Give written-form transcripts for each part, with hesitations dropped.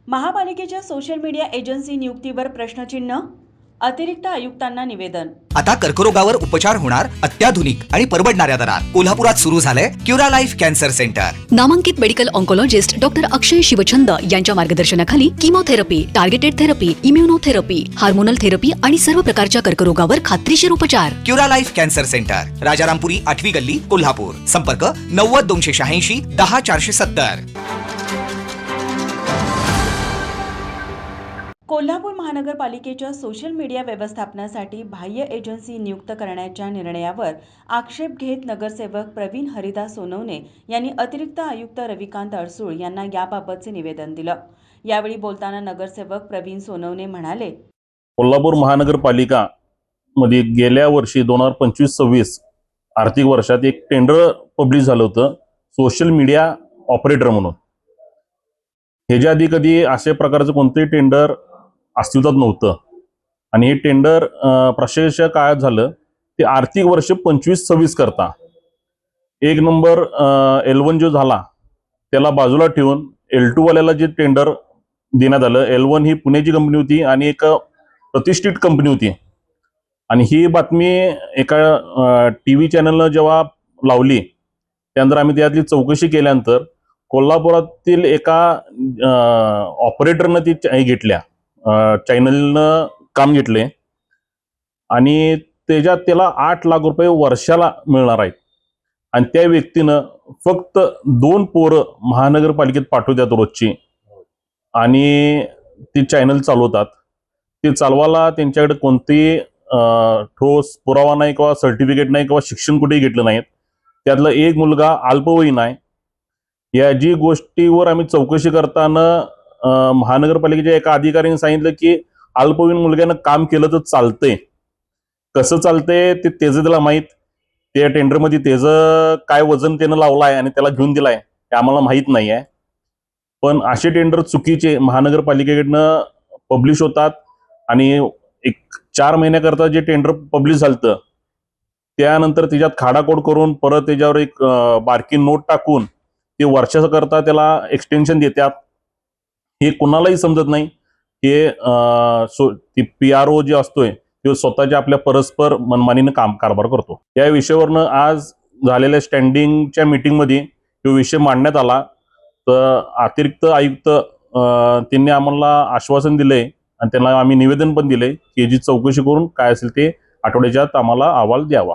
महापालिकेच्या social media agency नियुक्तीवर प्रश्नचिन्ह, अतिरिक्त आयुक्तांना निवेदन। आता कर्करोगावर उपचार होणार अत्याधुनिक आणि परवडणाऱ्या दरात कोल्हापुरात सुरू झालंय क्युरालाइफ कॅन्सर सेंटर। नामांकित मेडिकल ऑन्कोलॉजिस्ट डॉक्टर अक्षय शिवचंद यांच्या मार्गदर्शनाखाली chemotherapy, targeted therapy, immunotherapy, hormonal therapy आणि सर्व प्रकारच्या कर्करोगावर खात्रीशीर उपचार। क्युरालाइफ कॅन्सर सेंटर, राजारामपुरी 8वी गल्ली, कोल्हापूर। संपर्क 90 286 10 470। कोल्हापूर महानगरपालिकेच्या सोशल मीडिया व्यवस्थापनासाठी बाह्य एजन्सी नियुक्त करण्याच्या निर्णयावर आक्षेप घेत नगरसेवक प्रवीण हरिदास सोनवणे यांनी अतिरिक्त आयुक्त रविकांत अडसूळ यांना याबाबतचे निवेदन दिलं। यावेळी बोलताना नगरसेवक प्रवीण सोनवणे म्हणाले, कोल्हापूर महानगरपालिका मध्ये गेल्या वर्षी 2025-26 आर्थिक वर्षात एक टेंडर पब्लिश झालं होतं सोशल मीडिया ऑपरेटर म्हणून। ह्याच्या आधी कधी अशा प्रकारचं कोणतेही टेंडर अस्तित्वात नव्हतं आणि हे टेंडर प्रशासकीय काळात झालं ते आर्थिक वर्ष 25-26 करता। एक नंबर L1 जो झाला त्याला बाजूला ठेवून L2 वाल्याला जे टेंडर देण्यात आलं, L1 ही पुण्याची कंपनी होती आणि एक प्रतिष्ठित कंपनी होती आणि ही बातमी एका TV चॅनलनं जेव्हा लावली त्यानंतर आम्ही त्यातली चौकशी केल्यानंतर कोल्हापुरातील एका ऑपरेटरनं ती घेतल्या चॅनलनं काम घेतले आणि त्याला 8 लाख रुपये वर्षाला मिळणार आहेत आणि त्या व्यक्तीनं फक्त 2 पोरं महानगरपालिकेत पाठवतात रोजची आणि ती चॅनल चालवतात। ते चालवायला त्यांच्याकडे कोणतेही ठोस पुरावा नाही किंवा सर्टिफिकेट नाही किंवा शिक्षण कुठेही घेतलं नाहीत। त्यातला एक मुलगा अल्पवयीन आहे। या जी गोष्टीवर आम्ही चौकशी करताना महानगरपालिकेच्या एका अधिकाऱ्याने सांगितलं की अल्पवयीन मुलग्यानं काम केलं तर चालतंय, कसं चालतंय ते त्याचं त्याला माहीत, त्या टेंडरमध्ये त्याचं काय वजन त्यानं लावलं आहे आणि त्याला घेऊन दिलाय हे आम्हाला माहीत नाही आहे। पण असे टेंडर चुकीचे महानगरपालिकेकडनं पब्लिश होतात आणि एक 4 महिन्याकरता जे टेंडर पब्लिश झालं त्यानंतर त्याच्यात खाडाखोड करून परत त्याच्यावर एक बारकी नोट टाकून ते वर्षाकरता त्याला एक्सटेन्शन देतात। हे कुणालाही समजत नाही। हे PRO जे असतोय तो स्वतःच्या आपल्या परस्पर मनमानीनं कारभार करतो। या विषयावरनं आज झालेल्या स्टँडिंगच्या मीटिंगमध्ये तो विषय मांडण्यात आला तर अतिरिक्त आयुक्त त्यांनी आम्हाला आश्वासन दिलंय आणि त्यांना आम्ही निवेदन पण दिले की याची चौकशी करून काय असेल ते आठवड्याच्या आत आम्हाला अहवाल द्यावा।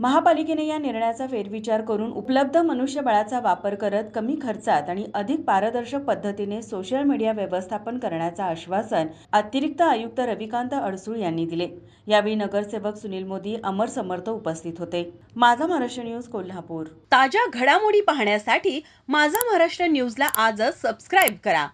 महापालिकेने या निर्णयाचा फेरविचार करून उपलब्ध मनुष्यबळाचा वापर करत कमी खर्चात आणि अधिक पारदर्शक पद्धतीने सोशल मीडिया व्यवस्थापन करण्याचं आश्वासन अतिरिक्त आयुक्त रविकांत अडसूळ यांनी दिले। यावेळी नगरसेवक सुनील मोदी, अमर समर्थ उपस्थित होते। माझा महाराष्ट्र न्यूज, कोल्हापूर। ताज्या घडामोडी पाहण्यासाठी माझा महाराष्ट्र न्यूजला आजच सबस्क्राईब करा।